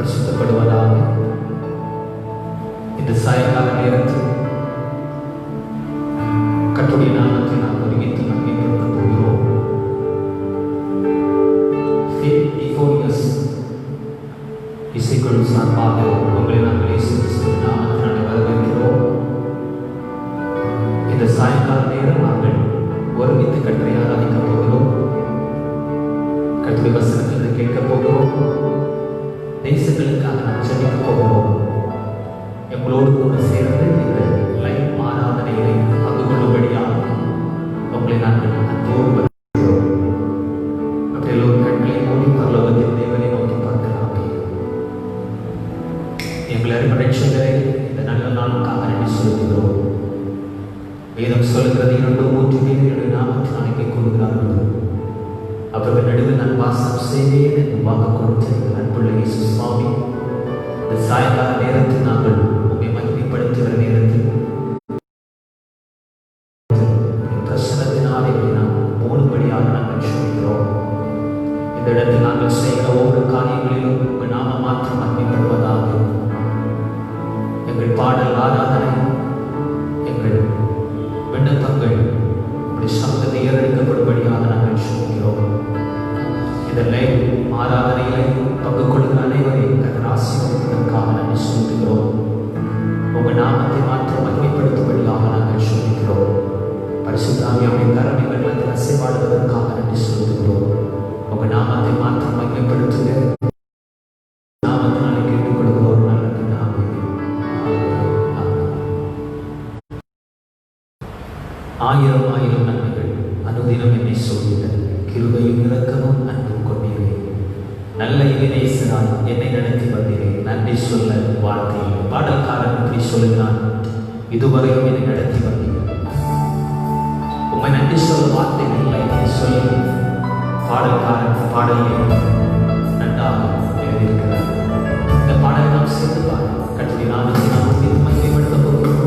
பரிசுத்தப்படுவதாக. இந்த சாயங்கால நேரத்தில் கர்த்தருடைய நாமத்தை நாம் ஒருமித்து மகிமைப்படுத்த போகிறோம். இசைக்குழு சார்பாக உங்களை நாங்கள் இயேசு கிறிஸ்துவின் நாமத்தினாலே வரவேற்கிறோம். இந்த சாயங்கால நேரம் நாங்கள் ஒருமித்து கர்த்தரை ஆராதிக்க போகிறோம். கர்த்தருடைய வசனத்தை கேட்க போகிறோம். தேசங்களுக்காக நாம் ஜெபிக்க போகிறோம். எங்களோடு கூட சேர்ந்து இந்த லைவ் ஆராதனையை பங்கு கொள்ளும்படியாக உங்களை நாங்கள் அன்போடு வருகிறோம். அப்படி எல்லோரும் கண்களை மூடி பரலோகத்தின் தேவனை நோக்கி பார்க்கலாமே. எங்களை அறிவடைச்சவரை இந்த நல்ல நாளுக்காக நன்றி செலுத்துகிறோம். வேதம் சொல்லுகிறது, 2-3 பேர் என்னுடைய நாமத்தில் அழைக்க கொள்கிறார்கள், அவர்கள் நடுவில் நான் வாசம் செய்வேன் என்று வாக்கு கொடுத்த அன்புள்ள இயேசு சுவாமி, இந்த சாயங்கால நேரத்தில் நாங்கள் உண்மை மகிமைப்படுத்துகிற நேரத்தில் பிரசனத்தினாலே நாம் மூணுபடியாக நாங்கள் சொல்கிறோம். இந்த இடத்தில் நாங்கள் செய்கிற ஒவ்வொரு காரியங்களிலும் உங்கள் நாம மாற்றம் மகிமைப்படுவதாக. எங்கள் பாடல் ஆராதனை, எங்கள் விண்ணப்பங்கள் உங்களுடைய சமூகத்தை ஏறெடுக்கப்படும்படியாக நாங்கள் சொல்கிறோம். இந்த லைவ் ஆராதனைகளை பங்கு கொள்கிற அனைவரையும் கர்த்தர் ஆசீர்வதிப்பதற்காக நாங்கள் சொல்கிறோம். உங்கள் நாமத்தை மாற்றம் மகிமைப்படுத்தும்படியாக நாங்கள் சொல்கிறோம். பரிசுத்த ஆவியானவருடைய கரம் எங்கள் மத்தியில் அசைவாடுவதற்காக நன்றி சொல்கிறோம். உங்கள் நாமத்தை மாற்றம் மகிமைப்படுத்துங்க. நாமத்தினாலே கேட்டுக்கொள்கிறோம் நல்ல பிதாவே. ஆயிரம் ஆயிரம் நன்மைகள் அனுதினம் என்னை சொல்கிறது, கிருபையும் இரக்கமும் அன்பும் கொண்டீரே, நல்ல இணையராய் என்னை நடத்தி வந்தீரே. நன்றி சொல்ல வார்த்தையில் பாடல்காரன் இப்படி சொல்லுகிறான், இதுவரையும் என்னை நடத்தி வந்தீர். உண்மை நன்றி சொல்ல வார்த்தைகள் இல்லை சொல்லி பாடல்காரன் பாடலில் நன்றாக எழுதியிருக்கிறார். இந்த பாடலை நாம் சேர்ந்து பாட கர்த்தருடைய நாமத்தை நாம் மகிமைப்படுத்த போகிறோம்.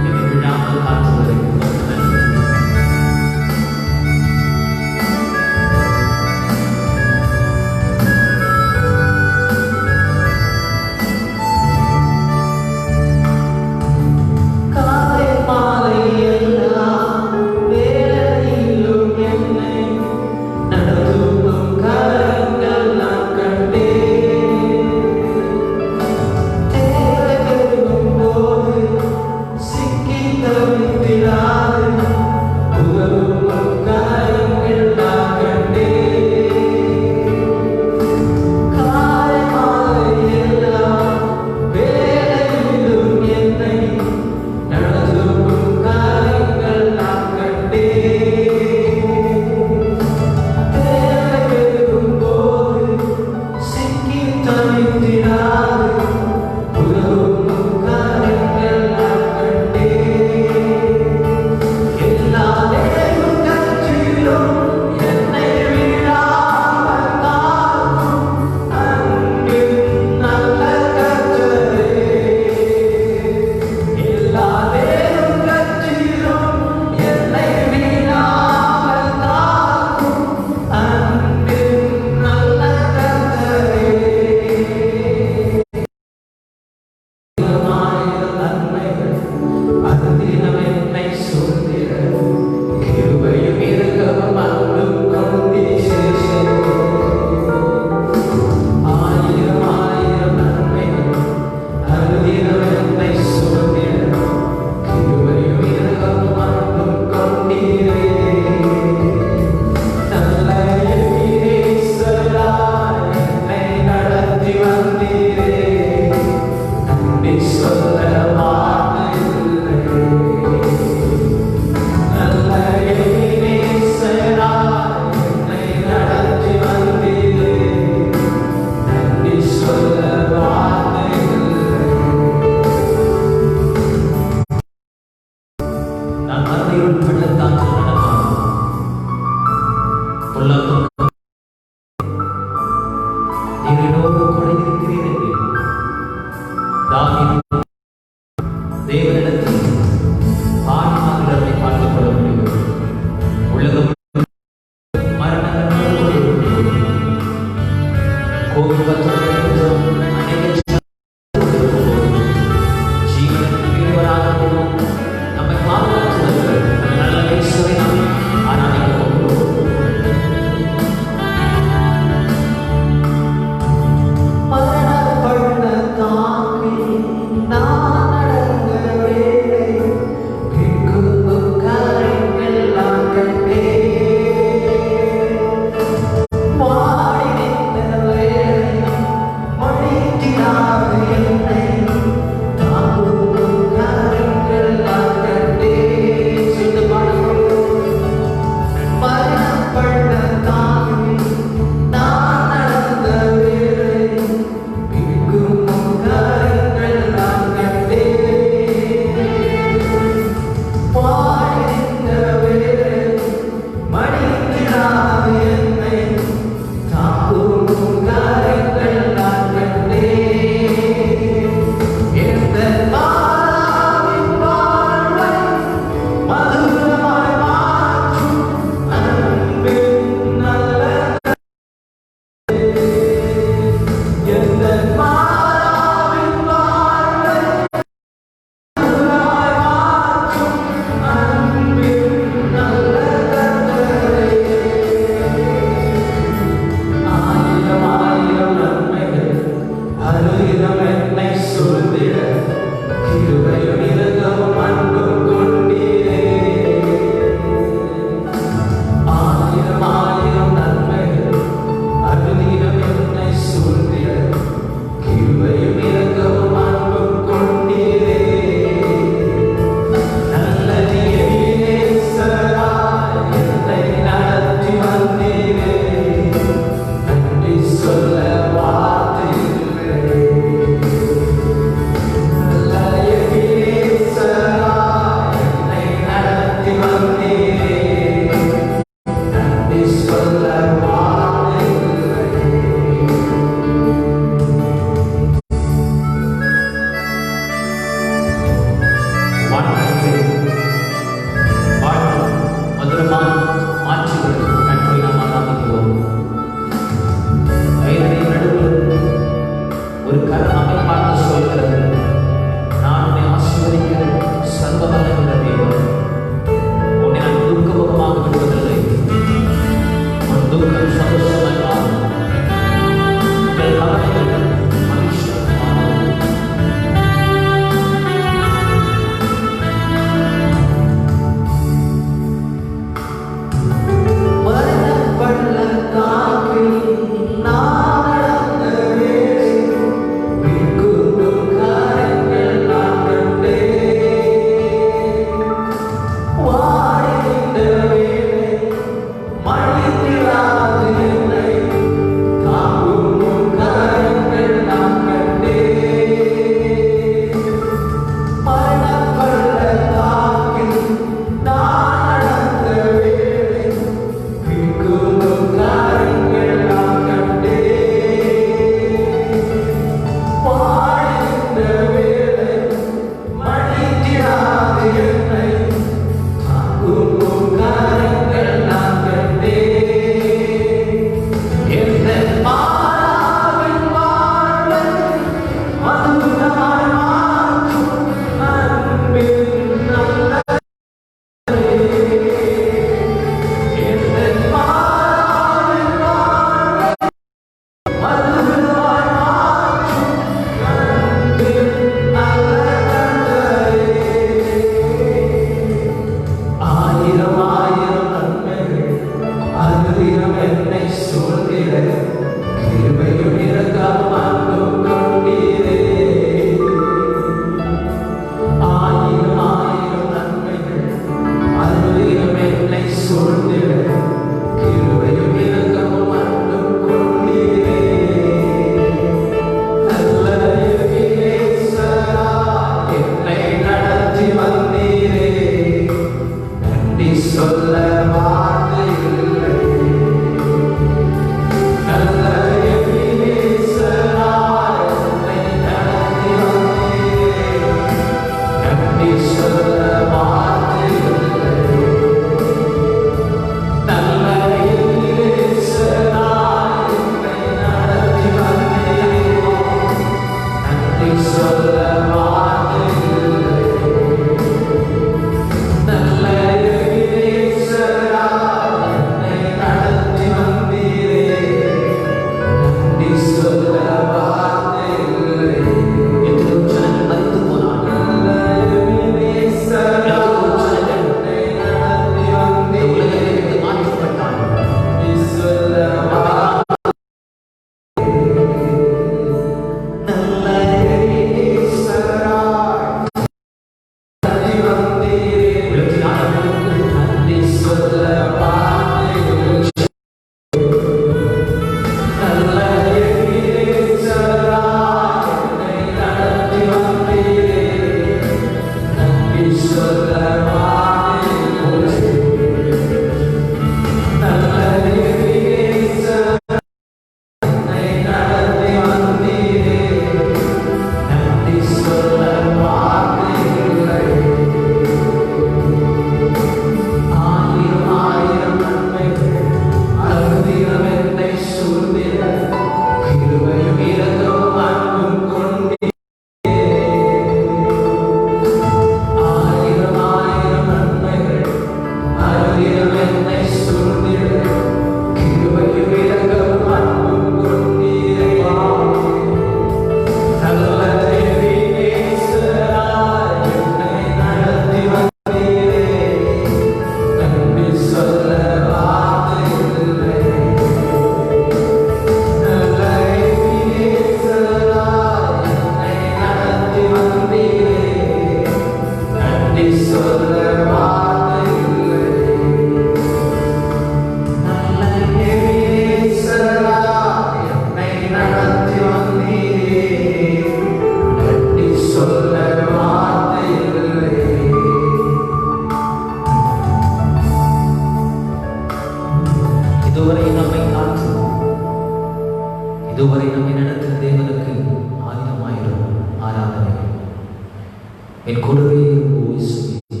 என் கூடவே இருந்தோ இயேசுவே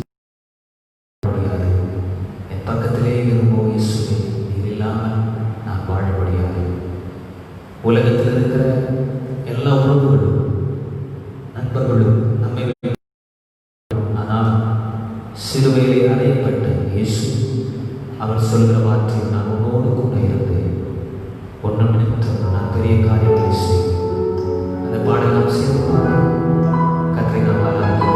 முடியாது. என் பக்கத்திலே இருந்தோ இயேசுவே நீர் இல்லாமல் நான் வாழ முடியாது. உலகத்தில் இருக்கிற எல்லா உறவுகளும் நண்பர்களும் நம்மை, ஆனால் சிலுவையிலே அறையப்பட்ட இயேசு அவர் சொல்கிற வார்த்தை, நான் உன்னோடு கூட இருந்தேன், ஒன்றும் நிமித்தம் நான் பெரிய காரியங்களை செய்வேன். அந்த பாடல் நாம் சேர்ந்து கற்றை நாம் ஆராய்ந்து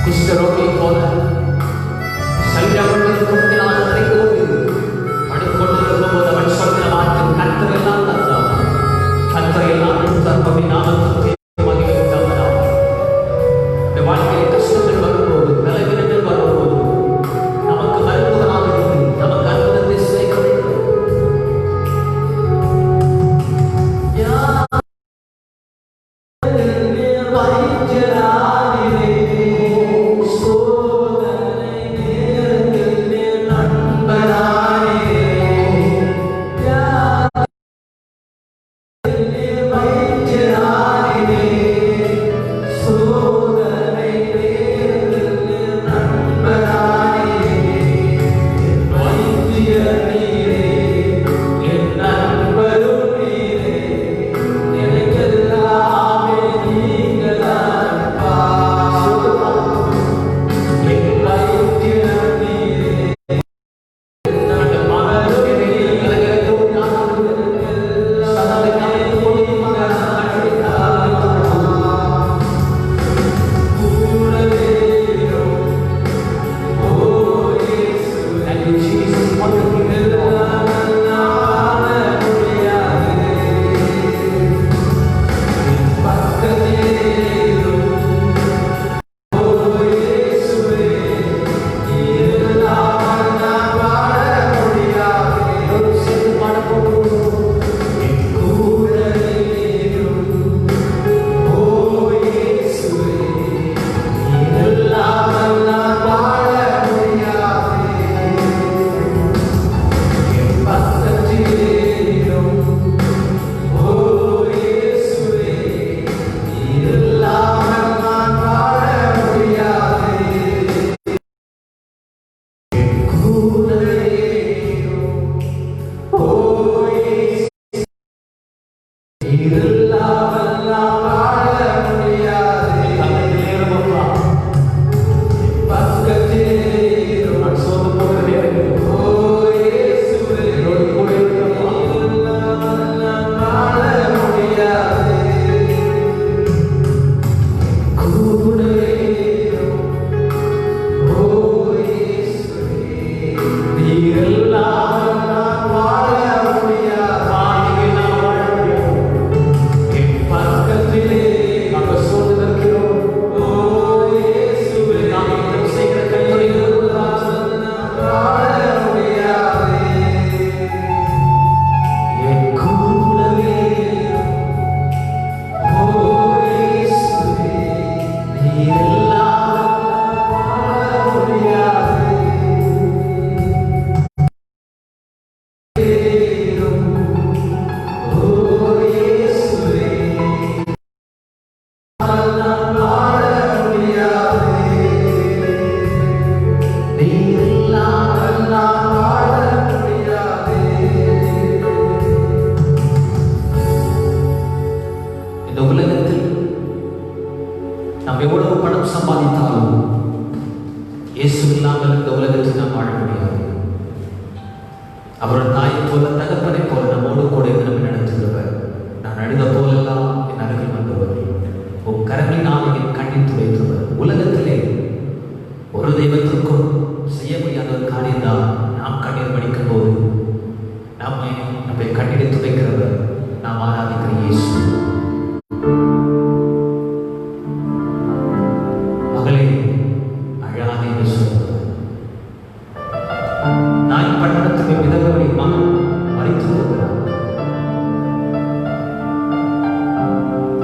குஷ்டரோகி போல சைரவனுக்கும் தினாதரை ஓடி படுக்கொண்டிருக்கும் போது அவன் சொன்ன வார்த்தை கர்த்தரெல்லாம் தந்தார். கர்த்தரெல்லாம் தற்பவி நாமத்துக்கு மகிமையுண்டாவதாக. இந்த வாழ்க்கையில் கஷ்டங்கள் வரும்போது, பலவீனங்கள் வரும்போது நமக்கு மருத்துவனாக இருந்து நமக்கு அற்புதத்தை செய்ய வேண்டும்.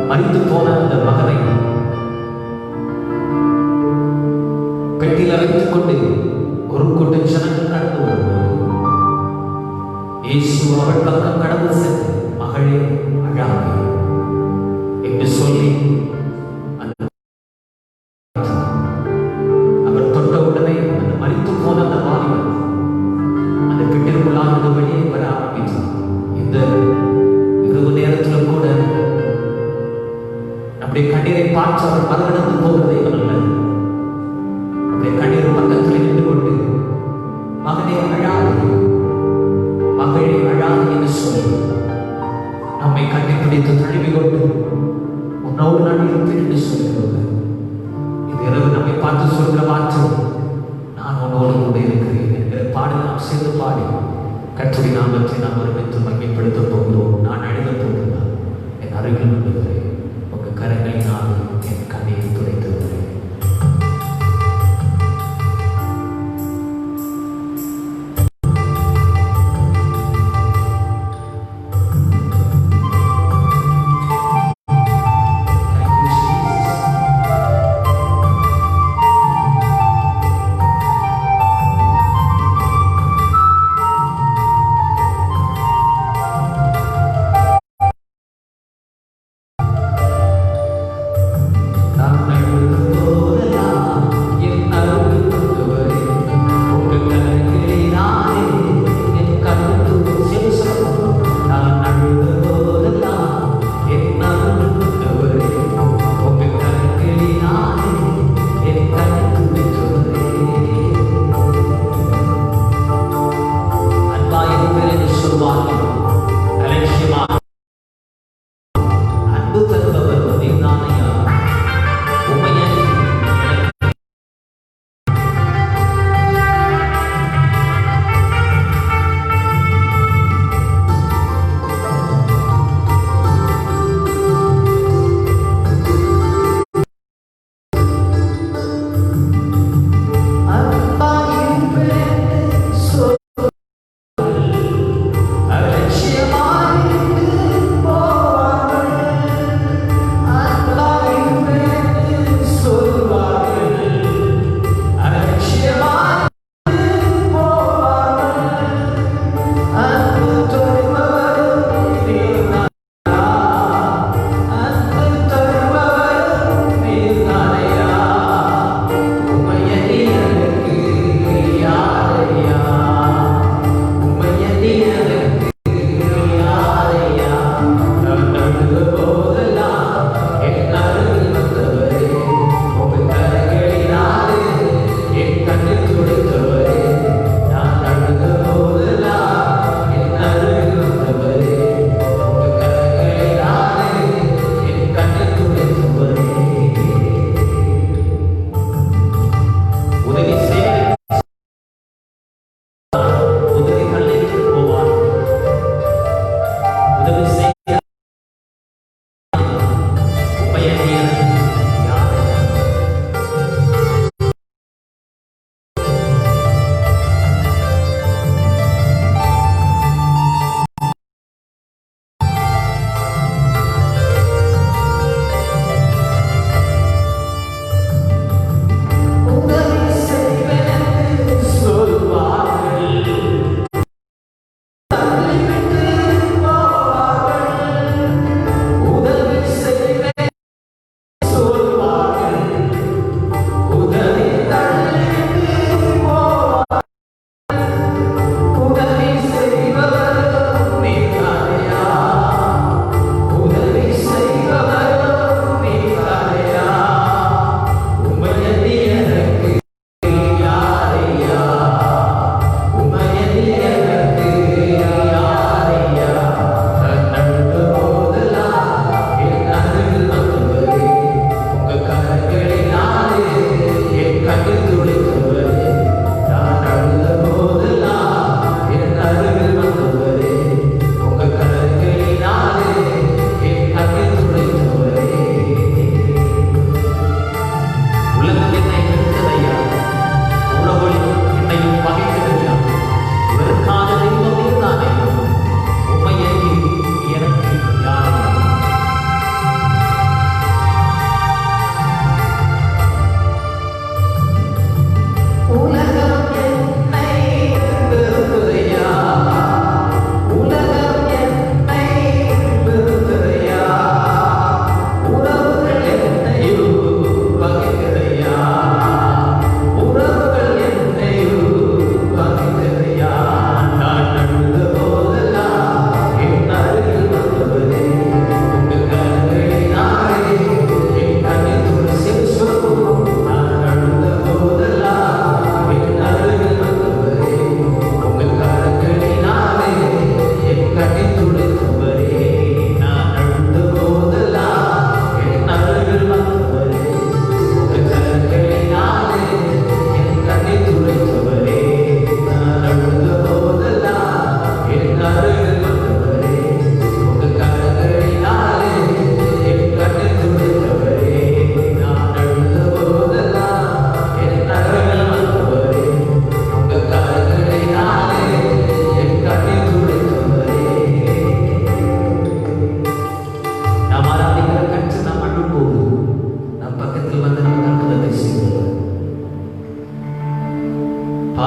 மரித்து போன அந்த மகனை பெட்டியில் வைத்துக் கொண்டு ஒரு கூட்டம் ஜனங்கள் கடந்து வரும்போது இயேசு அவள் பக்கம் கடந்து சென்று, மகளே அழாதே என்று சொல்லி அவர் தொட்டவுடனே அந்த மரித்து போன அந்த வாலிபன் அந்த பெட்டிற்குள்ளானது வெளியே வர ஆரம்பித்தார். இந்த இரவு நேரத்தில் கூட நம்முடைய கண்ணீரை பார்த்து அவர் மறுநடந்து போகிறதை அல்ல, நம்முடைய கண்ணீர் பக்கத்தில் நின்று கொண்டு மகனே அழாதே, மகளே அழாதே என்று சொல்லி நம்மை கட்டி பிடித்து சொல்கிற மாற்றம், நான் உன்னோடு கூட இருக்கிறேன் என்கிற பாடல் நாம் சேர்ந்து பாடி கர்த்தருடைய நாமத்தை நாம் ஒருமித்து மகிமைப்படுத்த போகிறோம். நான் அழுத போகிறேன், என் அருகில் வருகிறேன், உங்கள் கரங்களினால் என் கண்ணீர் துடைத்து வருகிறேன்.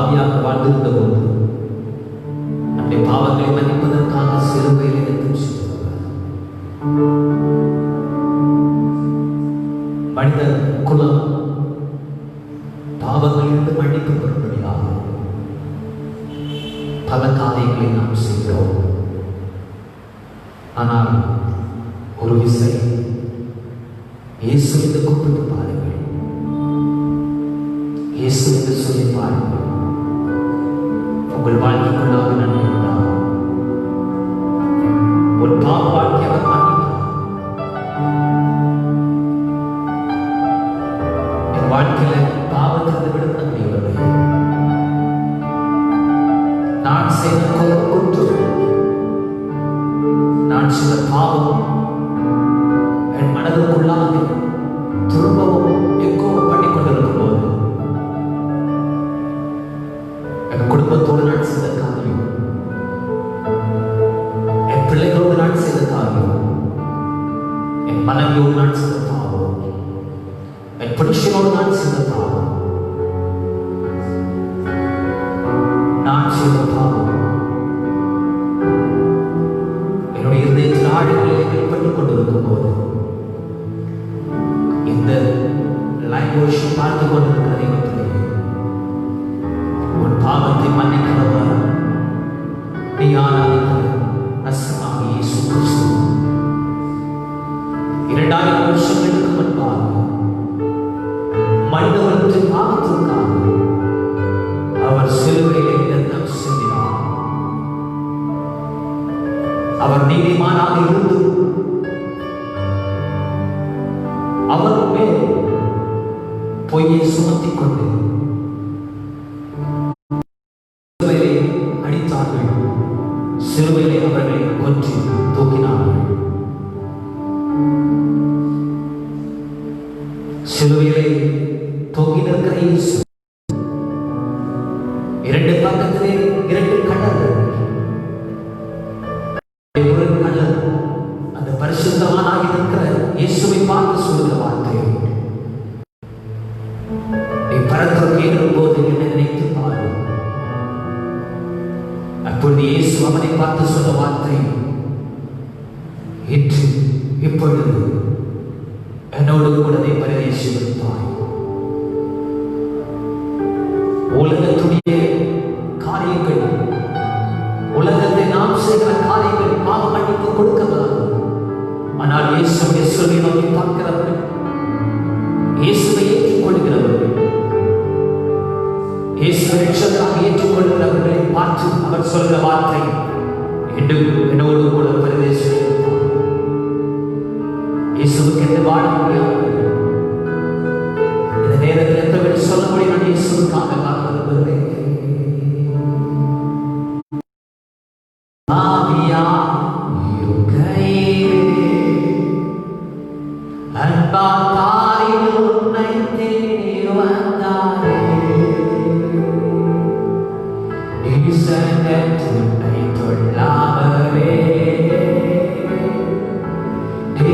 பாவியாக வாழ்ந்திருந்த போது நம்முடைய பாவங்களை மன்னிப்பதற்காக சிலுவையில் ரத்தம் சிந்தினார். மனித குலம் பாவங்களிலிருந்து மன்னிக்கப்படும்படியாக பல காரியங்களை நாம் செய்கிறோம். ஆனால் ஒரு விசை இயேசு என்று கூப்பிட்டு பாருங்கள், இயேசு என்று சொல்லி பாருங்கள். உங்கள் வாழ்க்கைக்குள்ளாக நன்மை உண்டாகும். ஒரு பாவ வாழ்க்கை அவர் மன்னிப்பார். என் வாழ்க்கையில பாவத்திலிருந்து விடுதலை முடியவில்லை. நான் செய்த குற்றம், நான் செய்த பாவம் என் மனதுக்குள்ளாக திரும்பவும் எங்கோ பண்ணிக் கொண்டிருக்கும் போது, என் குடும்பத்தோடு நான் செய்த காரியம், என் பிள்ளைகளோடு நான் செய்த காரியம், என் மனைவியோடு நான் செய்த பாவம், என் புருஷனோடு நான் செய்த பாவம், நான் செய்த பாவம் என்னுடைய இதயத்தின் ஆழங்களில் வெளிப்பட்டுக் கொண்டிருக்கும் போது, இந்த லைவ் பார்த்து கொண்டிருக்கிற தெய்வத்திலே உன் பாவத்தை மன்னிக்கிறவர் நீ ஆராதிக்கிற நசமாக இயேசு கிறிஸ்து 2000 வருஷங்களுக்கு முன்பாக மனிதவர்களின் பாவத்திற்காக அவர் சிலுவையிலே ரத்தம் சிந்தினார். அவர் நீதிமானாக இருந்து அவர் மேல் பொய்யை சுமத்திக் கொண்டு சிலுவையிலே அடித்தார்கள். சிலுவையிலே அவர்களை கொன்று தூக்கினார்கள். சிலுவையிலே தொங்கி நிற்கிற இயேசு, 2 பக்கத்திலே 2 கண்ணர்கள், ஒரு கண்ணர் அந்த பரிசுத்தவானாக இருக்கிற இயேசுவை பார்த்து சொல்லுகிற வார்த்தை, நீ பரத்திற்கு ஏறும்போது என்னை நினைத்து பாரு. அப்பொழுது இயேசு அவனை பார்த்து சொன்ன வார்த்தை, இன்று இப்பொழுது என்னோடு கூட நீ பரதேசித்தாய். உலகத்துடைய காரியங்கள், உலகத்தை நாம் செய்கிற காரியங்கள் பாவ மன்னிப்பு கொடுக்கப்படாது. ஆனால் இயேசுவை சொல்லி நோக்கி பார்க்கிறவர்கள், இயேசுவை ஏற்றுக்கொள்கிறவர்கள், இயேசுவை ரட்சகராக ஏற்றுக்கொள்கிறவர்களை பார்த்து அவர் சொல்கிற வார்த்தை, என்னோடு கூட பரதேசித்தாய். இயேசுவுக்கு எந்த வாழ முடியாது. இந்த நேரத்தில் எத்தனை சொல்ல முடியும்? நான் இயேசுவுக்காக காத்திருக்கிறேன். ஆவியா இருக்கையே அன்பா தாய் உன்னை தேடி வந்தாரே, உன்னை தொல்லாமலே மாறி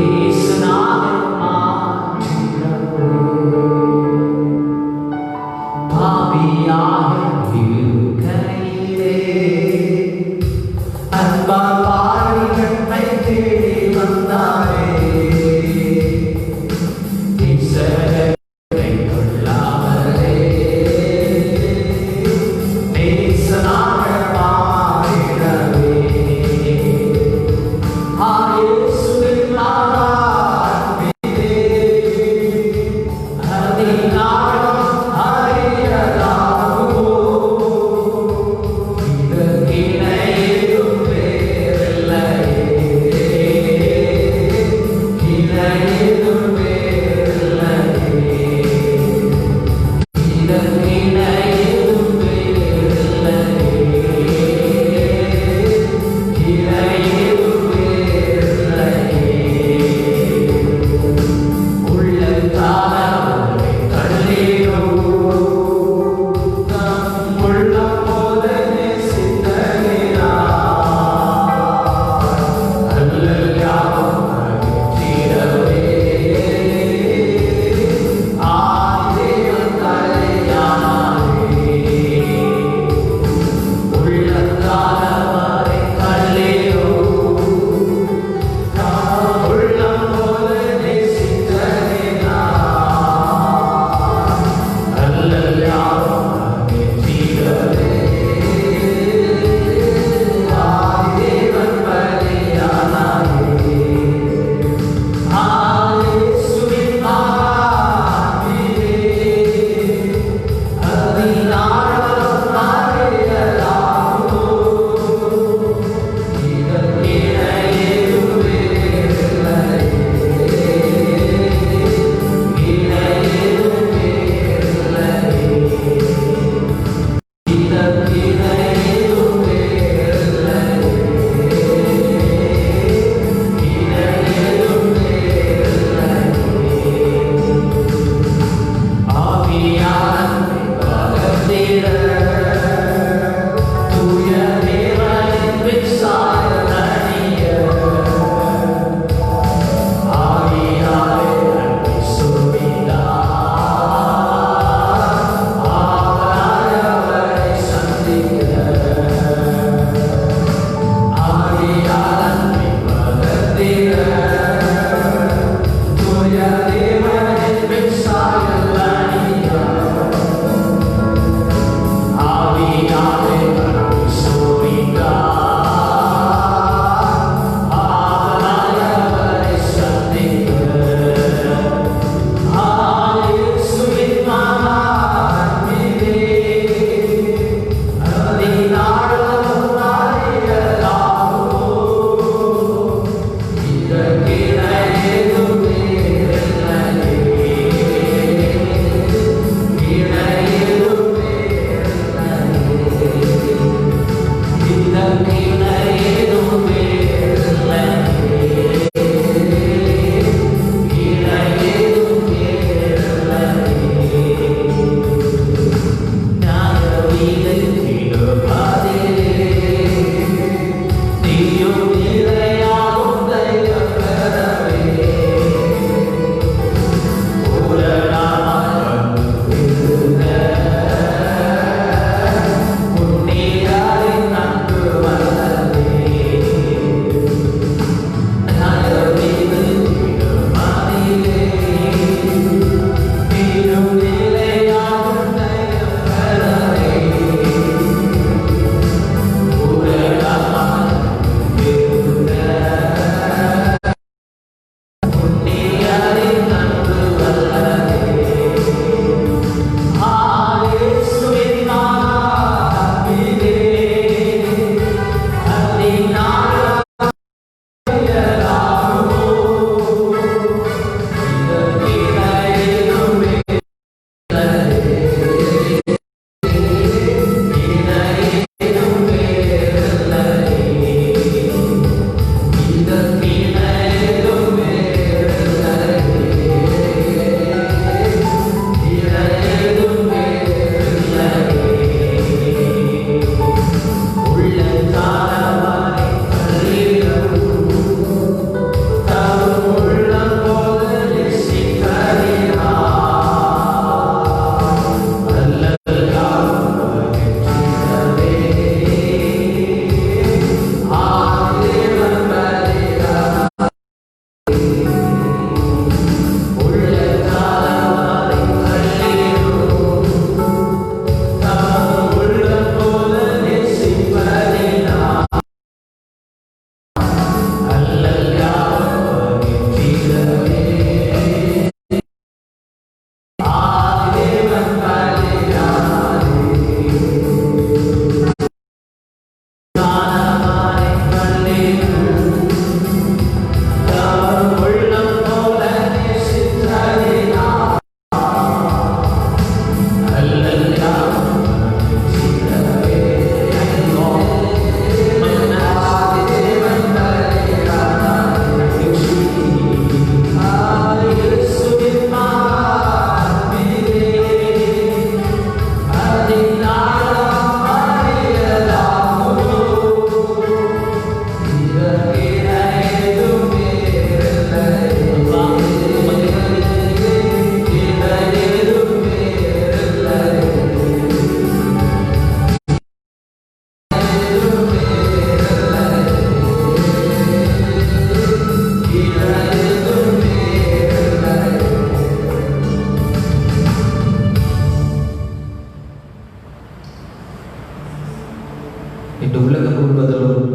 இன்று உலகம் முழுவதிலும்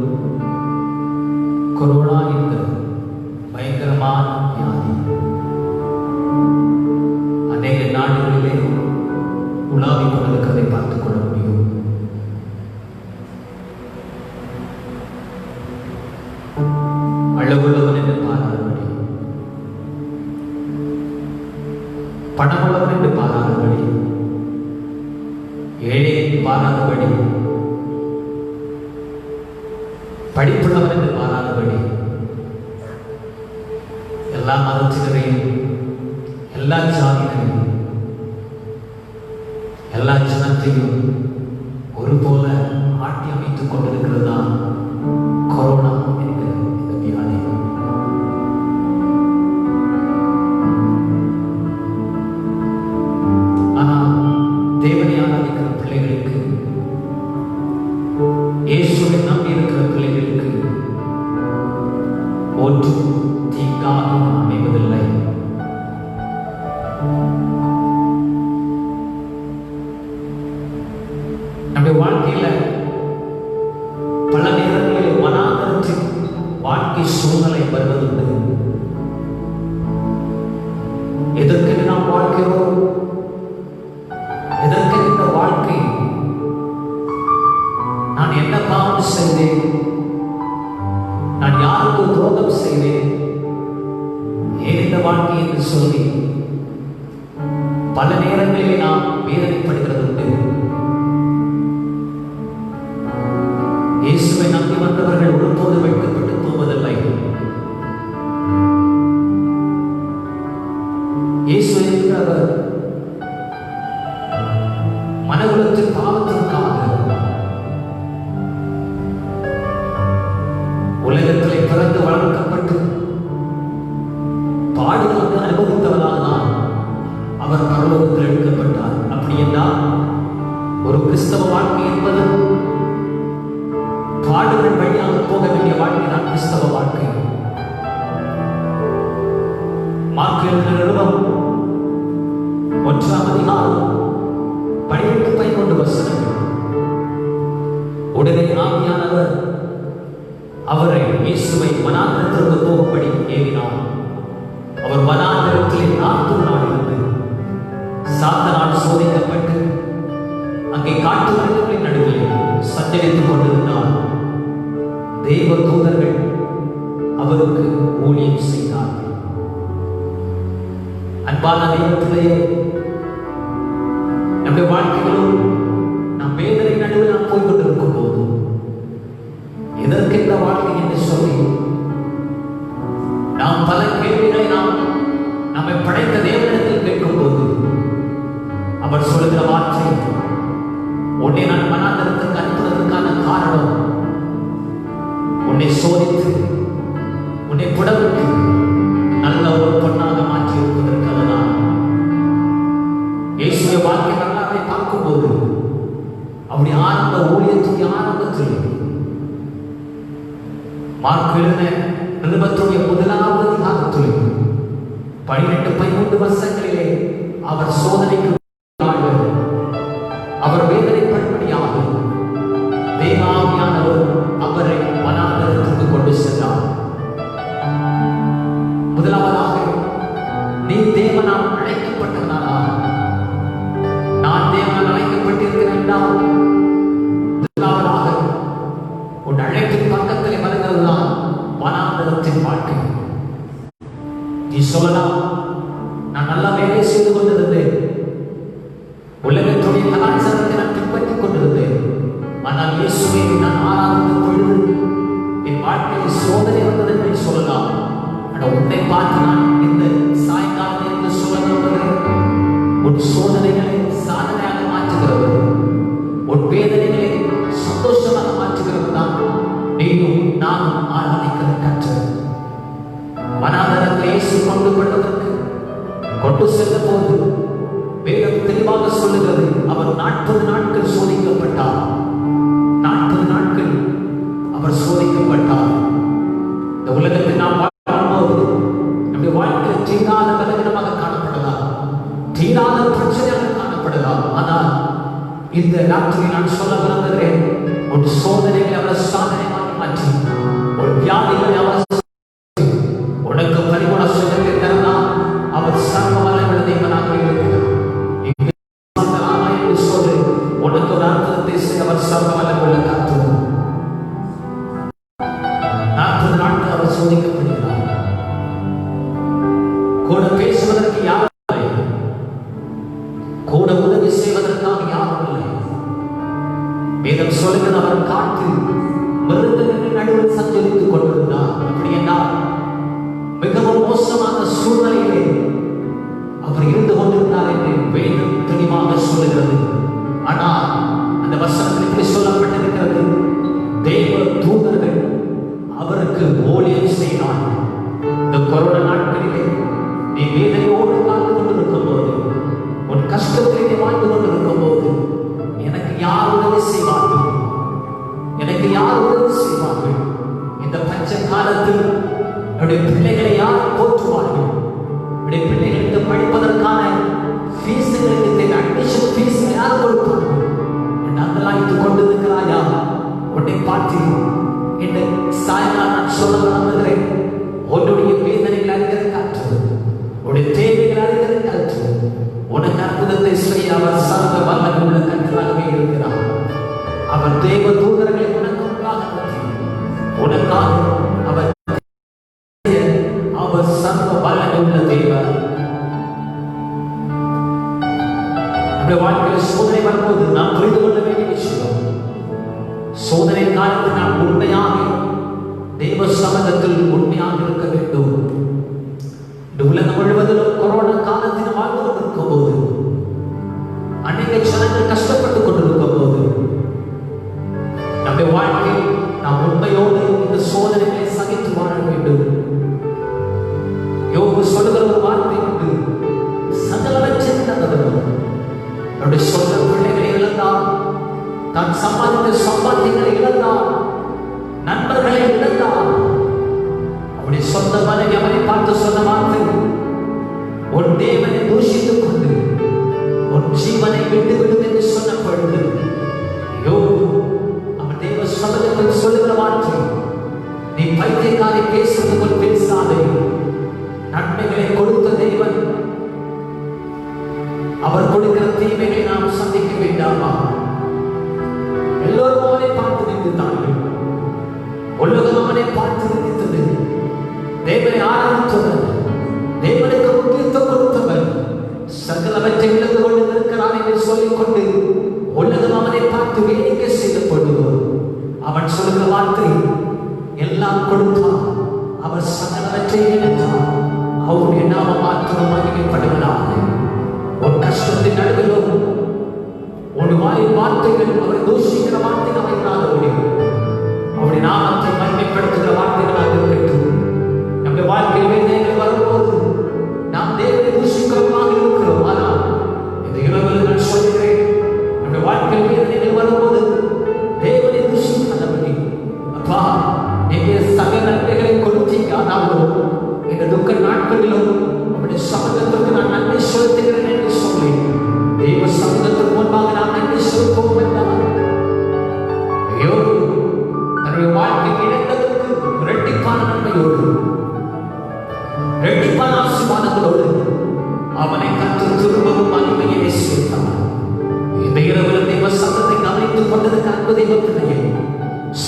கொரோனா என்கிற பயங்கரமான வியாதி அநேக நாடுகளிலே உலாவிக் கொண்டிருக்கிறதை பார்த்துக் கொள்ள முடியும். அழகுள்ளவன் என்று பாராதபடி, பணமுள்ளவன் என்று பாராதபடி, ஏழை என்று பாராதபடி, படிப்புள்ளவன் என்று பாராதபடி, எல்லா மதத்தினரையும், எல்லா ஜாதிகளையும், எல்லா ஜனத்தையும் ஒருபோல ஆட்டி அமைத்துக் கொண்டிருக்கிறது தான் கொரோனா என்கிற இந்த வியாதி. ஆனால் தேவனை ஆராதிக்கிற பிள்ளைகளுக்கு, இயேசுவை நம்பி இருக்கிற பிள்ளைகளுக்கு ஒன்றும் தீங்காக அமைவதில்லை. நம்முடைய வாழ்க்கையில பல நேரங்களில் வனாந்தரத்தில் வாழ்க்கை சூழ்நிலை வருவதுண்டு. எதற்கு நாம் வாழ்கிறோம்? எதற்கு இந்த வாழ்க்கை? நான் என்ன பாவம் செய்தேன்? நான் யாருக்கு துரோகம் செய்தேன்? ஏன் இந்த வாழ்க்கை என்று சொல்லி பல நேரங்களில் நாம் வேத மனகுலத்தின் பாவத்திற்காக உலகத்திலே பிறந்து வளர்க்கப்பட்டு பாடுகளுக்கு அனுபவித்தவராக தான் அவர் பரலோகத்தில் எடுக்கப்பட்டார். அப்படி என்றால் ஒரு கிறிஸ்தவ வாழ்க்கை என்பது பாடுகள் வழியாக போக வேண்டிய வாழ்க்கை தான் கிறிஸ்தவ வாழ்க்கை. மார்க்கு எழுதின நிருபம் 1ஆம் அதிகாரம் 12-13 வசனங்கள். உடனே ஆவியானவர் அவரை இயேசுவை வனாந்திரத்திற்கு போகும்படி ஏவினார். அவர் வனாந்திரத்திலே 40 நாள் இருந்து சாத்தானால் சோதிக்கப்பட்டு அங்கே காட்டு மிருகங்களின் நடுவில் சஞ்சரித்துக் கொண்டிருந்தார். தேவ தூதர்கள் அவருக்கு ஊழியம் செய்தார்கள். அன்பான தெய்வத்திலே நம்முடைய வாழ்க்கைகளும் நம் வேதனை நடுவில் நாம் போய்கொண்டிருக்கும் போது எதற்கென்ற வாழ்க்கை என்று சொல்லி நாம் பல கேள்விகளை நம்மை படைத்த தேவனிடத்தில் கேட்கும் போது அவர் சொல்லுகிற வார்த்தை, உன்னை நான் வனாந்திரத்திற்கு அனுப்புவதற்கான காரணம் உன்னை சோதித்து உன்னை புடவிட்டு நல்ல ஒரு பொண்ணாக மாற்றி இருப்பதற்காக தான். இயேசுவை வாழ்க்கை வரலாற்றை பார்க்கும்போது அவருடைய ஆரம்ப ஊழியத்துடைய ஆரம்பத்தில் மார்க்கு எழுதின நிருபத்துடைய 1ஆம் அதிகாரத்தில் 12-13 வருஷங்களிலே அவர் சோதனைக்கு அவர் வேதனைப்படும்படியாக தேவாவியானவர் அவரை வனாந்திரத்திற்கு கொண்டு சென்றார். முதலாவதாக, நீ தேவனால் அழைக்கப்பட்டவனானா? நான் தேவனால் அழைக்கப்பட்டிருக்கிறேன் என்றால் முதலாவதாக உன் அழைப்பின் பக்கத்திலே வருகிறதுதான் வனாந்திரத்தின் வாழ்க்கை. நீ சொல்லலாம், நான் நல்லா வேலை செய்து கொண்டிருந்தேன், உலகத்துடைய கலாச்சாரத்தை நான் பின்பற்றிக் கொண்டிருந்தேன், ஆனால் இயேசுவை நான் ஆராதித்த பொழுது என் வாழ்க்கையில் சோதனை வந்தது என்று சொல்லலாம். ஆனால் உன்னை பார்த்து நான் இந்த சாயங்காலம் என்று சொல்ல விரும்புகிறேன். உன் சோதனைகளை சாதனையாக மாற்றுகிறது, உன் வேதனைகளை சந்தோஷமாக மாற்றுகிறது தான் நீயும் நானும் ஆராதிக்கிற கற்று. வனாந்தரத்தை இயேசு கொண்டு செல்ல போது வேதம் தெளிவாக சொல்லுகிறது, அவர் 40 நாட்கள் சோதிக்கப்பட்டார். 40 நாட்கள் அவர் சோதிக்கப்பட்டார். இந்த உலகத்தில் நாம் வாழும்போது நம்முடைய வாழ்க்கையில் தீராத பலவீனமாக காணப்படலாம், தீராத பிரச்சனையாக காணப்படலாம். ஆனால் இந்த ராத்திரி நான் சொல்ல விரும்புகிறேன், ஒரு சோதனைகளை அவர் சாதனையாக மாற்றி, ஒரு வியாதிகளை அவர் உனக்கு பரிபூரண சுகத்தை தரலாம். அவர் சர்வ வல்லமையுள்ள தேவனாக இருக்கிறார். சொல்லு, உனக்கு ஒரு அற்புதத்தை செய்ய அவர் சர்வ வல்லமையுள்ள கர்த்தர். 40 நாட்கள் அவர் சோதிக்கப்படுகிறார். கூட பேசுவதற்கு யாரும் இல்லை, கூட உதவி செய்வதற்காக யாரும் இல்லை. வேதம் சொல்லுகிறது, அவர் காட்டு மிருகங்களின் நடுவில் சஞ்சரித்துக் கொண்டிருந்தார். அப்படி என்றால் மிகவும் மோசமான சூழ்நிலையிலே அவர் இருந்து கொண்டிருந்தார் என்று வேதம் தெளிவாக சொல்லுகிறது. ஆனால் அந்த வசனத்தில் இப்படி சொல்லப்பட்டிருக்கிறது, தேவ தூதர்கள் அவருக்கு ஊழியம் செய்தார்கள். இந்த கொரோனா நாட்களிலே நீ வேதனையோடு வாழ்ந்து கொண்டிருக்கும் போது, உன் கஷ்டத்திலே வாழ்ந்து கொண்டிருக்கும் போது, எனக்கு யார் உதவி செய்வார்கள், எனக்கு யார் உதவி செய்வார்கள், இந்த பஞ்ச காலத்தில் என்னுடைய பிள்ளைகளை யார் போற்றுவார்கள், என்னுடைய பிள்ளைகளுக்கு படிப்பதற்கான ஃபீஸுகளுக்கு அட்மிஷன் ஃபீஸ் யார் கொடுப்பார்கள் என்று அங்கலாய்த்து கொண்டிருக்கிறாயா? உன்னை பார்த்து இந்த சாயங்காலம் நான் சொல்ல விரும்புகிறேன், உன்னுடைய வேதனைகள் அறிகிற காற்று, உன்னுடைய தேவைகள் அறிகிற காற்று, உனக்கு அற்புதத்தை செய்ய அவர் சர்வ வல்லமையுள்ள கர்த்தராகவே இருக்கிறார். அவர் தேவ தூதர்களை உனக்கு உனக்காக அவர் சர்வ வல்லமையுள்ள தேவன். நம்முடைய வாழ்க்கையில் சோதனை வரும்போது நாம் புரிந்து கொள்ள வேண்டிய விஷயம், சோதனை காலத்தில் நாம் உண்மையாக தேவ சமூகத்தில் உண்மையாக இருக்க வேண்டும். இந்த உலகம் முழுவதிலும் கொரோனா காலத்தில் வாழ்ந்து கொண்டிருக்கும் போது அநேக ஜனங்கள் கஷ்டப்பட்டு தான் சம்பாதித்த சம்பாத்தியங்களை இழந்தான், நண்பர்களை இழந்தான். அவருடைய சொந்த மனைவி அவனை பார்த்து சொன்ன வார்த்தை, உன் தேவனை தூஷித்துக் கொண்டு உன் ஜீவனை விட்டுவிடும் என்று சொன்ன பொழுது அவன் தேவ சமூகத்தில் சொல்லுகிற வார்த்தை, நீ பைத்தியக்காரை பேசுவது போல் பேசாதே. நன்மைகளை கொடுத்த தேவன் அவர் கொடுக்கிற தீமைகளை நாம் சந்திக்க வேண்டாமா? எல்லோரும் அவனை பார்த்து நின்றுத்தார்கள். உலகம் அவனை பார்த்து நின்றது. தேவனை ஆராய்ந்தவர், தேவனுக்கு முக்கியத்துவம் கொடுத்தவர், சகலவற்றை இழந்து கொண்டு இருக்கிறான் என்று சொல்லிக்கொண்டு உலகம் அவனை பார்த்து வேடிக்கை செய்த பொழுது அவன் சொல்கிற வார்த்தை, எல்லாம் கொடுத்தான், அவர் சகலவற்றை இழந்தார், அவருடைய நாமம் மாத்திரம் மகிமைப்படுவதாக. உன் கஷ்டத்தின் நடுவிலும் உன் வாயின் வார்த்தைகள் அவரை தூஷிக்கிற வார்த்தைகள் அமைக்காதபடி அவருடைய நாமத்தை மகிமைப்படுத்துகிற வார்த்தைகளாக இருக்கட்டும். நம்முடைய வாழ்க்கையில் வேதனைகள் வரும்போது நாம் தேவனை தூஷிக்கிறவர்களாக இருக்கிறோம். ஆனால் இந்த இரவில் நான் சொல்கிறேன், நம்முடைய வாழ்க்கையில் வேதனைகள் வரும்போது தேவனை தூஷிக்காதபடி, அப்பா நீங்க சகல நன்மைகளை கொடுத்தீங்க, ஆனாலும் இந்த துக்க நாட்களிலும் அவருடைய சமூகத்திற்கு நான் நன்மை செலுத்துகிறேன் என்று சொல்லி தெய்வ சமூகத்திற்கு முன்பாக நான் நன்மை செலுத்துவோம் என்றார். தன்னுடைய வாழ்க்கை இழந்ததற்கு இரட்டிப்பான நன்மையோடு இரட்டிப்பான ஆசீர்வாதங்களோடு அவனை கற்று திரும்பவும் மகிமையை சேர்த்தார். இந்த இரவில் தெய்வ சமூகத்தை கவனித்துக் கொண்டிருக்க அன்பு தெய்வ பிள்ளையே,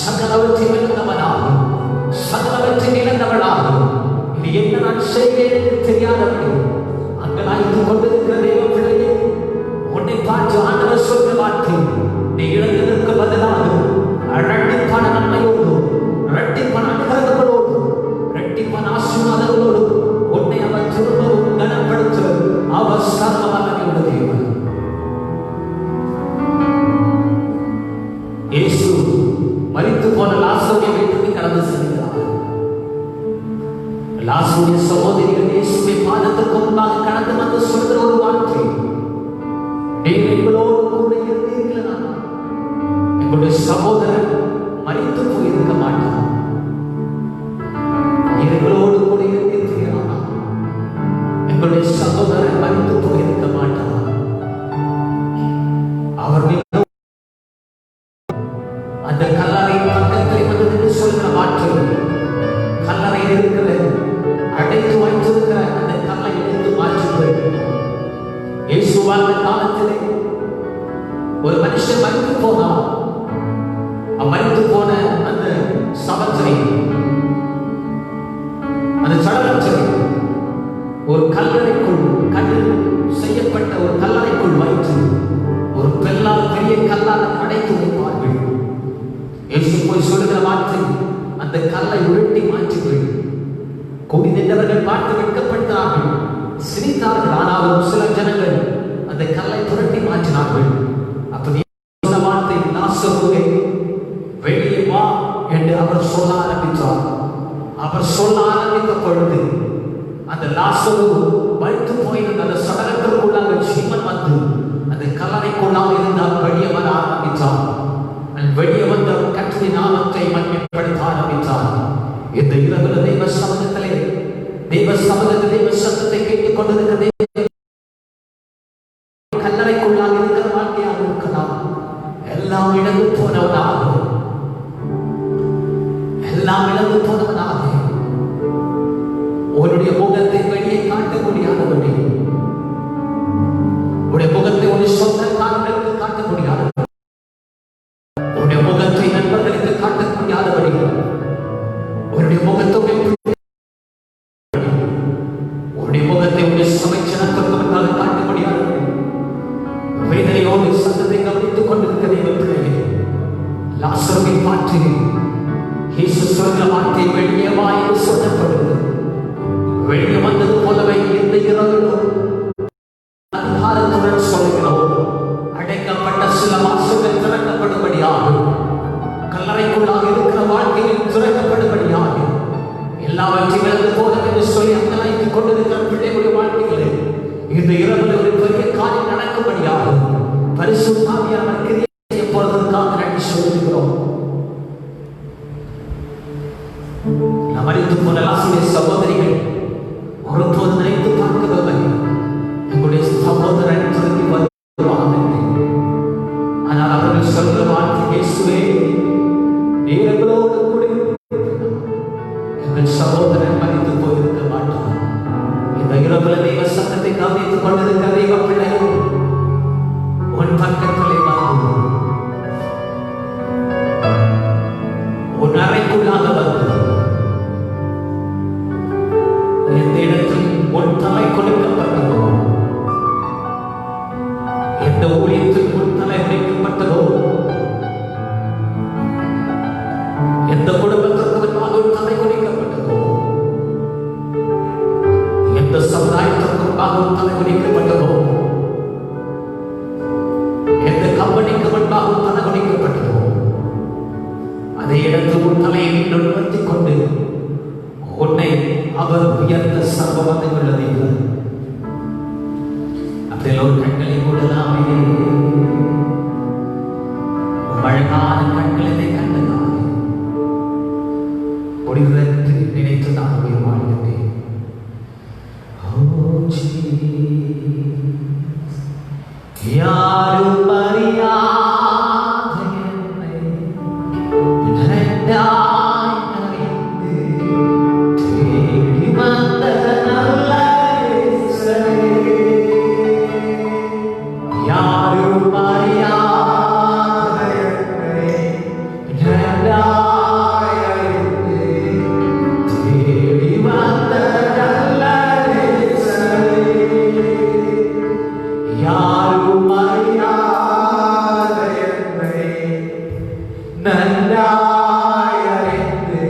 சகலவற்றை இழந்தவனாகும், சகலவற்றை இழந்தவனாகும், இது என்ன நான் செய்வேன் என்று தெரியாதவனே அங்கலாய்த்து கொண்டிருக்கிற தெய்வ பிள்ளையே, உன்னை பார்த்து ஆண்டவர் சொல்ற வார்த்தை, நீ இழந்ததற்கு பதிலாக இரட்டிப்பான நன்மையோடு, இரட்டிப்பான அனுகிரகங்களோடு, இரட்டிப்பான ஆசீர்வாதங்களோடு உன்னை அவர் திரும்பவும் கனப்படுத்த அவர் சர்வவல்லமையுள்ள தேவன். இயேசு மரித்து போன லாசருடைய வீட்டுக்கு கடந்து செல்கிறார். லாசருடைய சகோதரிகள் இயேசுவை பாதத்திற்கு முன்பாக கடந்து வந்து சொல்கிற ஒரு வார்த்தை, நீங்கள் எங்களோடு கூட இருந்தீர்களா, எங்களுடைய சகோதரன் மரித்து போயிருக்க மாட்டார். எங்களோடு கூட இருந்தீர்களா, எங்களுடைய சகோதரன் மரித்து போயிருக்க மாட்டார். அவர் அந்த கல்லறை பக்கத்தில் வந்து சொல்கிற வார்த்தை, கல்லறையில் இருக்கிற அடைத்து வைத்திருக்கிற அந்த கல்லை எடுத்து மாற்றுங்கள். இயேசு வாழ்ந்த காலத்திலே ஒரு மனுஷன் மரித்து போனார். மரித்து போன அந்த சவத்தை, அந்த சடலத்தை ஒரு கல்லறைக்குள், கல்லில் செய்யப்பட்ட ஒரு கல்லறைக்குள் வைத்து ஒரு பெரிய கல்லால் அடைத்து வைப்பார்கள். இயேசு போய் சொல்லுகிற வார்த்தை, அந்த கல்லை உருட்டி மாற்றுங்கள். கூடி நின்றவர்கள் பார்த்து வெட்கப்பட்டார்கள், சிரித்தார்கள். ஆனாலும் சில ஜனங்கள் அந்த கல்லை புரட்டி மாற்றினார்கள். அப்படி சொன்ன வார்த்தை, லாசருவே வெளியே வா என்று அவர் சொல்ல ஆரம்பித்தார். அவர் சொல்ல ஆரம்பித்த பொழுது அந்த லாசரு மரித்து போயிருந்த அந்த சடலத்திற்குள்ளாக ஜீவன் வந்து அந்த கல்லறைக்குள்ளாக இருந்தால் வெளியே வர ஆரம்பித்தார். வெளியே வந்த கர்த்தருடைய நாமத்தை மகிமைப்படுத்த ஆரம்பித்தார். இந்த இரவு தெய்வ சமூகத்திலே, தெய்வ சமூகத்தில் தெய்வ சத்தத்தை கேட்டுக் கொண்டிருக்கிற கல்லறைக்குள்ளாக இருக்கிற வாழ்க்கையாக இருக்கலாம். எல்லாம் இழந்து போனவனாக, எல்லாம் இழந்து போனவனாக, உன்னுடைய முகத்தை வெளியே காட்ட முடியாதபடி, உன்னுடைய முகத்தை உன்னுடைய சொந்தக்காரர்களுக்கு காட்ட முடியாது, உன்னுடைய முகத்தை நண்பர்களுக்கு காட்ட முடியாதபடி, உன்னுடைய முகத்தை உன்னுடைய சமைச்சனத்திற்கு முன்பாக காட்ட முடியாது. வேதனையோடு சத்தத்தை கவனித்துக் கொண்டிருக்கிற பிள்ளையே, லாசருவை பார்த்து இயேசு சொல்கிற வார்த்தை, வெளியே வா என்று சொல்லப்படுகிறது. வெளியே வந்தது போலவே இந்த இரவிலும் அதிகாரத்துடன் சொல்கிறோம், அடைக்கப்பட்ட சில வாசல்கள் திறக்கப்படும்படியாகும், கல்லறைக்குள்ளாக இருக்கிற வாழ்க்கையில் திறக்கப்படும்படியாகும், எல்லாவற்றையும் இழந்து போதும் என்று சொல்லி அங்கலாய்த்துக் கொண்டிருக்கிற பிள்ளைகளுடைய வாழ்க்கைகளில் இந்த இரவில் ஒரு பெரிய காரியம் நடக்கும்படியாகும். பரிசுத்த ஆவியானவர் கிரியை செய்ய போவதற்காக சொல்லுகிறோம். நாம் அறிந்து போன ஆசிரிய சகோதரிகள் ஒருபோது நினைத்து பார்க்கவில்லை எங்களுடைய சகோதரன் திரும்பி வருவான் என்று. ஆனால் அவர்கள் சொல்கிற வார்த்தை, இயேசுவே நீர் எங்களோடு கூட எங்கள் சகோதரன் மறித்து போயிருக்க மாட்டார். இந்த இரவுல தெய்வ சத்தத்தை கவனித்துக் கொண்டிருக்கிற தெய்வ பிள்ளைகள் உன் பக்கத்திலே வந்து உன் அறைக்குள்ளாக வந்து எந்த இடத்தில் உன் தலை கொடுக்கப்பட்டதோ, எந்த ஊழியத்தில் உன் தலை கொடுக்கப்பட்டதோ, எந்த குடும்பத்திற்கு உன் தலை கொடுக்கப்பட்டதோ, எந்த சமுதாயத்திற்காக உன் தலை கொடுக்கப்பட்டதோ, எந்த கம்பெனிக்கு முன்பாக உன் தலை கொடுக்கப்பட்டதோ, அதே இடத்தில் உன் தலையை நிறுத்திக் கொண்டு உன்னை அவர் உயர்ந்த சர்வமத்தை உள்ளதையும் அப்படியே ஒரு கண்களை கூடலாமே. அழகான கண்களை கண்டதாமே முடிவதற்கு நினைத்து நான் உயிர் வாழ்கின்றேன். யாரும் அறியாத என்னை இரண்டாய் அறிந்து தேடி வந்த நல்ல இயேசுவே. யாரும் அறியாத என்னை இரண்டாய் அறிந்து தேடி வந்த நல்ல இயேசுவே. யாரும் அறியாத என்னை நன்றாய் அறிந்து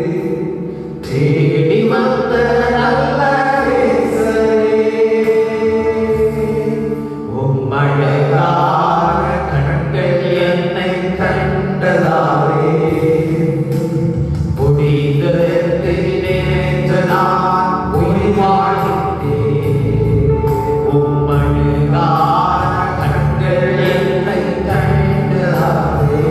தேடி வந்த நல்ல இயேசுவே. உம் அழகான கண்கள் என்னை கண்டதாலே முடிந்ததென்று நினைத்து நான் உயிர் வாழ்கின்றேன். உம் அழகான கண்கள் என்னை கண்டதாலே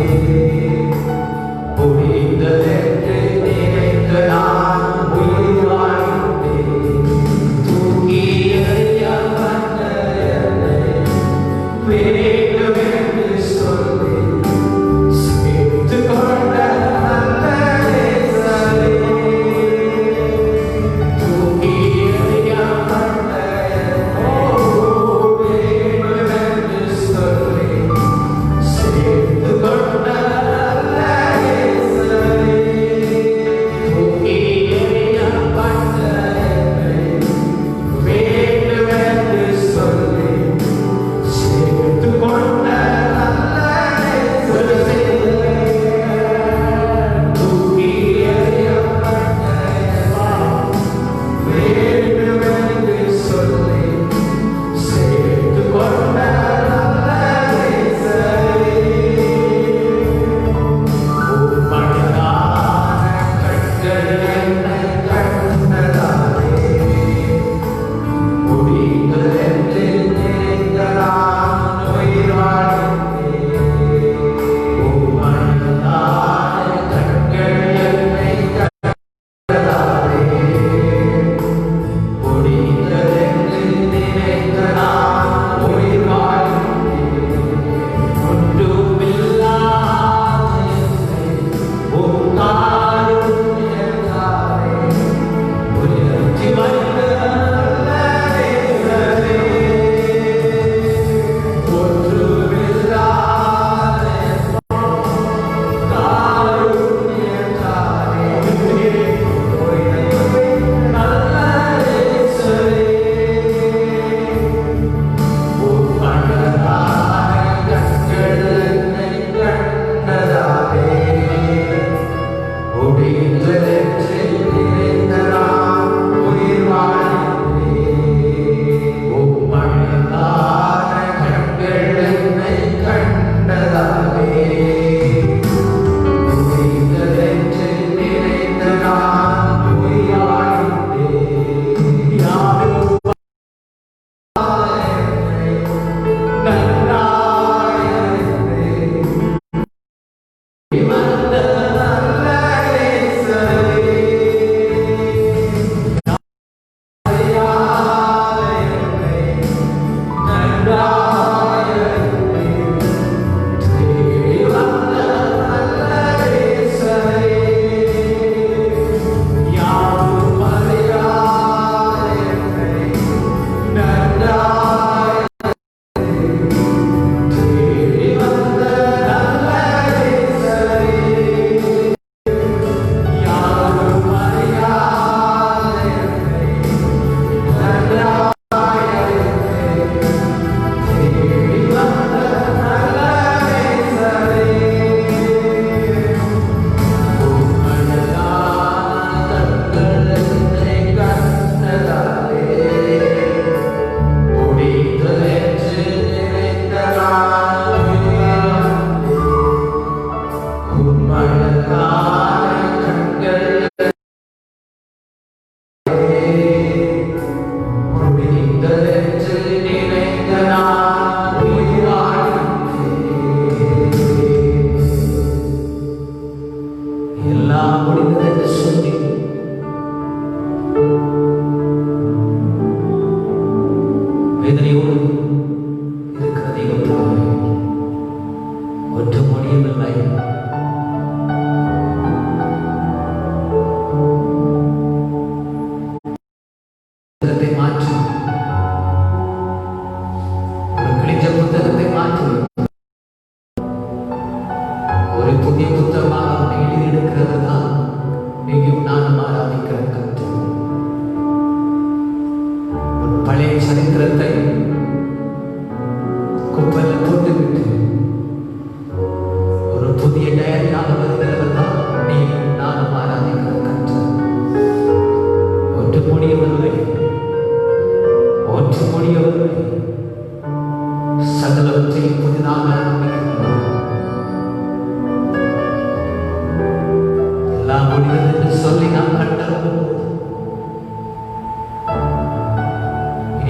முடிந்தது என்று சொல்லி நான் கண்டறோம்.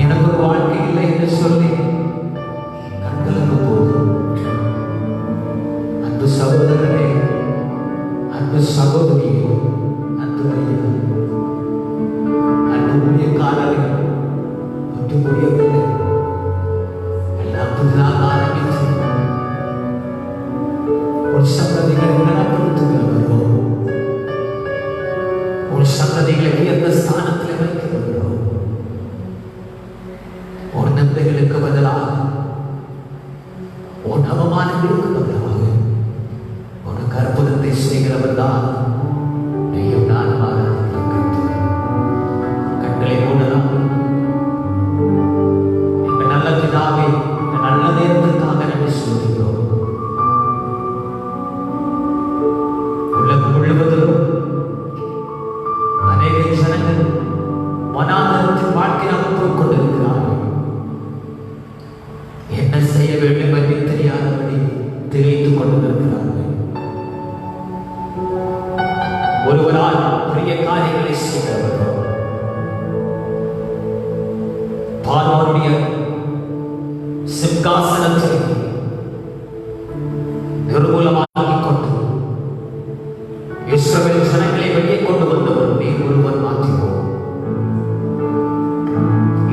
எனக்கு ஒரு வாழ்க்கை இல்லை என்று சொல்லி கண்களுக்கு போதும். அன்பு சகோதரனே, அன்பு சகோதரியே, அன்பு ஐயா, அன்பு ஊழியக்காரரே, ஒன்று முடியவில்லை. எல்லாம் புதிதாக ஆரம்பித்து ஒரு சங்கதிகளை கனப்படுத்துகிறவர்களோ, ஒரு சங்கதிகளை உயர்ந்த ஸ்தானத்தில் வைக்கிறவர்களோ, ஒரு நன்மைகளுக்கு பதிலாக, ஒரு அவமானங்களுக்கு பதிலாக உனக்கு அற்புதத்தை செய்கிறவர் தான் நீயும் நானும் ஆராதிக்கிறோம். கண்களை மூடலாம். எங்கள் நல்ல பிதாவே, நல்ல நேரத்திற்காக நன்றி சொல்கிறோம். உலகம் முழுவதிலும் அநேக ஜனங்கள் மனாந்தரத்தின் வாழ்க்கை அனுபவித்துக் கொண்டிருக்கிறார்கள். என்ன செய்ய வேண்டும் என்று தெரியாதபடி திகைத்துக் கொண்டிருக்கிறார்கள். ஒருவரால் பெரிய காரியங்களை செய்கிறவர்கள் பார்வோனுடைய சிம்காசனத்தை நிர்மூலமாக்கிக் கொண்டு இஸ்ரவேல் ஜனங்களை வெளியே கொண்டு வந்தவர் நீர் ஒருவர் மாற்றினோம்.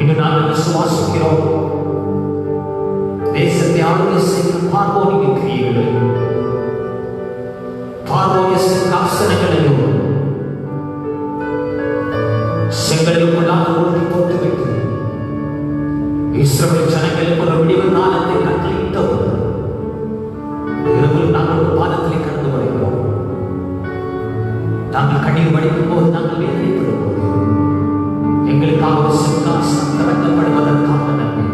இன்று நாங்கள் விசுவாசிக்கிறோம். தேசத்தை ஆளுகை செய்கிற பார்வோனிய கிரியைகளை, பார்வோனிய சிம்காசனங்களையும் செங்கலுக்குள்ளாக ஊற்றி போட்டுவிட்டு இஸ்ரவேல் ஜனங்களுக்கு ஒரு விடிவு காலத்தை கட்டளையிட்டவர் இரவில் நாங்கள் ஒரு பாதத்திலே கடந்து வருகிறோம். நாங்கள் கண்ணீர் வடிக்கும் போது, நாங்கள் வேதனைப்படும் போது எங்களுக்காக ஒரு சிம்காசனம் திறக்கப்படுவதற்காக நன்றி.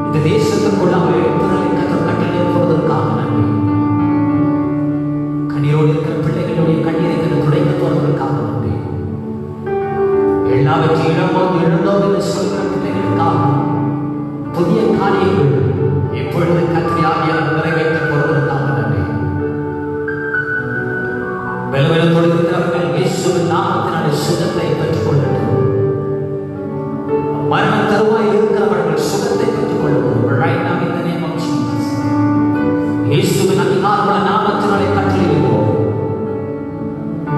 இந்த தேசத்துக்குள்ளாக எழுப்புதலை கட்டளை போவதற்காக நன்றி. கண்ணீரோடு இருக்கிற பிள்ளைகளுடைய கண்ணீரை துடைக்க போவதற்காக நன்றி. எல்லாவற்றையும் இழந்தோம் என்று சொல்கிற பிள்ளைகளுக்காக புதிய காரியங்கள் இப்பொழுது கர்த்தருடைய ஆவியானவர் நிறைவேற்றப் போவதற்காக நன்றி. பலவீனத்தோடு இருக்கிறவர்கள் இயேசுவின் நாமத்தினாலே சுகத்தை பெற்றுக் கொள்ளட்டும். மரண தருவாய் இருக்கிறவர்கள் சுகத்தை பெற்றுக் கொள்ளட்டும். Right now in the name of Jesus. இயேசுவின் அதிகாரமுள்ள நாமத்தினாலே கட்டளையிடுவோம்.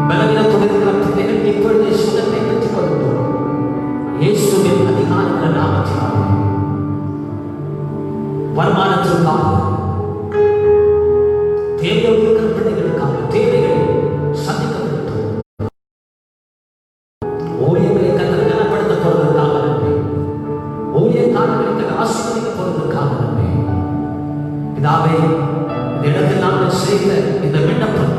பலவீனத்தோடு இருக்கிற பிள்ளைகள் இப்பொழுது சுகத்தை பெற்றுக் கொள்ளட்டும். இயேசுவின் அதிகாரமுள்ள நாமத்தினாலே வருமானத்திற்காக, தேவையோடு இருக்கிற பிள்ளைகளுக்காக தேவைகளை சந்திக்கப்படட்டும். ஊழியர்களை கனப்படுத்த போவதற்காக நன்றி. ஊழியக்காரர்களை ஆசீர்வதிக்க போவதற்காக நன்றி. பிதாவே, இந்த இடத்தில் நாங்கள் செய்த இந்த விண்ணப்பம்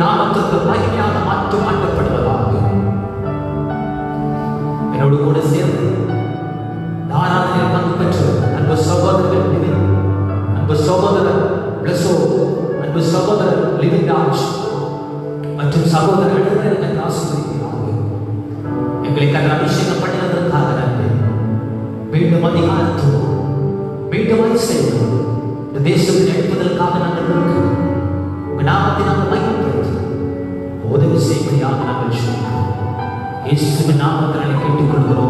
நாமத்திற்கு மகிமையாக மாற்றப்படுவதாக என்னோடு கூட சேர்ந்து ஆராதனையில் பங்கு பெற்று அன்பு சகோதரர்கள், அன்பு சகோதரர் பிளஸோ, அன்பு சகோதரர் லிவின்ராஜ் மற்றும் சகோதரர்கள் ஆசீர்வதிக்கிறார்கள். எங்களை கண்ட அபிஷேகம் பண்ணினதற்காக நன்றி. மீண்டும் அதிகாரத்துவம் மீண்டும் செய்வோம். இந்த தேசத்தில் எழுப்பதற்காக நாங்கள் இருக்கிறோம். உங்கள் நாமத்தை நாங்கள் மகிமைப்படுத்தி உதவி செய்வதாக நாங்கள் சொல்கிறோம். இயேசுவின் நாமத்தினாலே கேட்டுக்கொள்கிறோம்.